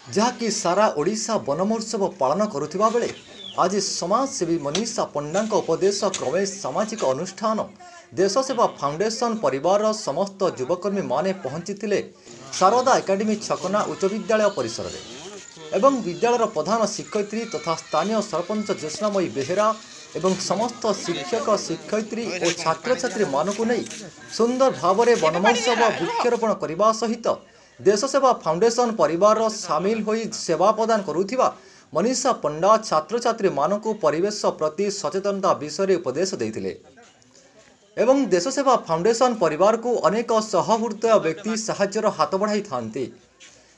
जहाँकि सारा ओडिशा वन महोत्सव पालन करुवा बेले आज समाजसेवी मनीषा पंडा उपदेश क्रमे सामाजिक अनुष्ठान देश सेवा फाउंडेशन परिवार समस्त युवकर्मी माने पहुंची शारदा एकाडेमी छकना उच्च विद्यालय परिसर में एवं विद्यालय प्रधान शिक्षयित्री तथा स्थानीय सरपंच ज्योत्स्नामयी बेहेरा एवं समस्त शिक्षक शिक्षयित्री और छात्र छात्री मानक नहीं सुंदर भाव में वन महोत्सव वृक्षरोपण करने सहित देश सेवा फाउंडेशन परिवार सामिल हो सेवा प्रदान करुथिबा मनीषा पंडा छात्र छात्री मानक परिवेश प्रति सचेतनता विषय उपदेश देते एवं देश सेवा फाउंडेशन परिवार को अनेक सहृदय व्यक्ति साहाय्यर हाथ बढ़ाई थांती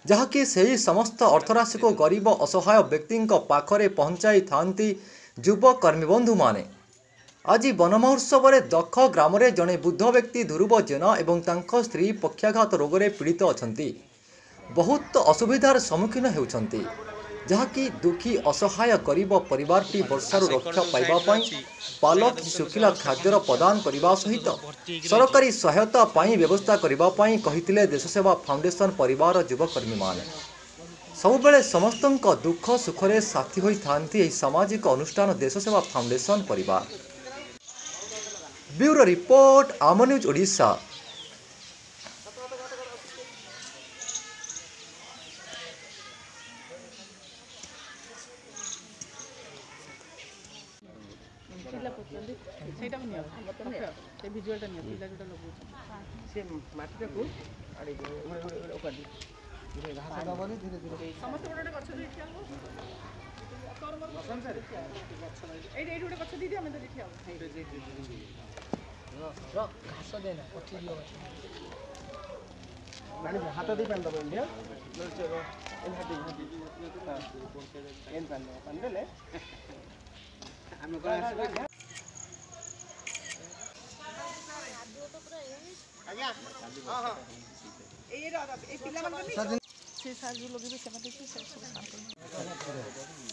जहाँकि सही समस्त अर्थराशि को गरीब असहाय व्यक्ति पाखरे पहुंचाई थांती युव कर्मी बंधु माने आज वन महोत्सव में दख ग्राम जड़े बुद्ध व्यक्ति ध्रुव जेना एवं तांको स्त्री पक्षाघात रोग में पीड़ित अच्छा बहुत असुविधार सम्मुखीन होती जहाँकि दुखी असहाय गरीब परिवारटी वर्षारू रक्षा पाइबा पालक शुखिला खाद्यर प्रदान करने सहित सरकारी सहायता व्यवस्था करने कही देश सेवा फाउंडेशन परिवार युवकर्मी मान सबुबले समस्त दुख सुखरे साथी होती सामाजिक अनुष्ठान देश सेवा फाउंडेशन परिवार। ब्यूरो रिपोर्ट आम न्यूज ओडिशा। हाथ दे पान दबो इंडिया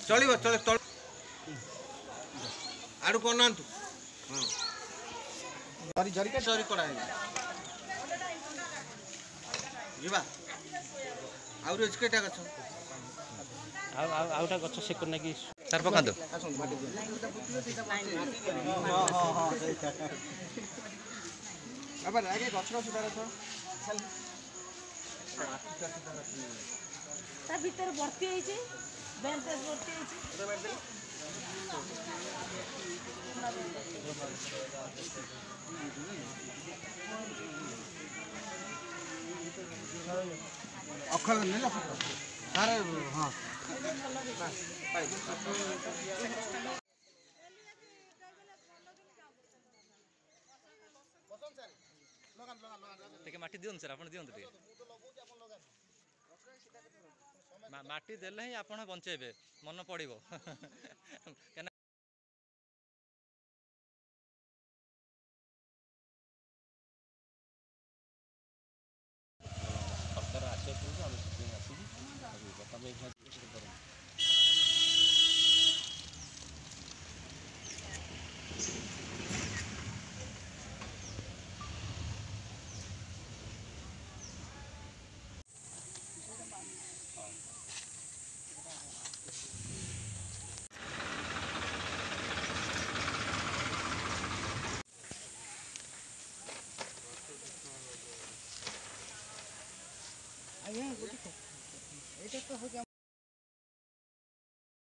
चलिबो चल तळ आडू कोन नांतु जरी जरी के जरी कोडा जीवा आउ रोज केटा गछ आउटा गछ से कोन कि सर पका दो अब आगे गछ रो सुधार छ ता भीतर भर्ती होई छै बेंच भर्ती होई छै अखर नहीं ना सारे हां टिके माटी दियन सर आपण दियन टिके माटी देले ही आपण बंचेबे मन पड़िबो सरकार आशा आया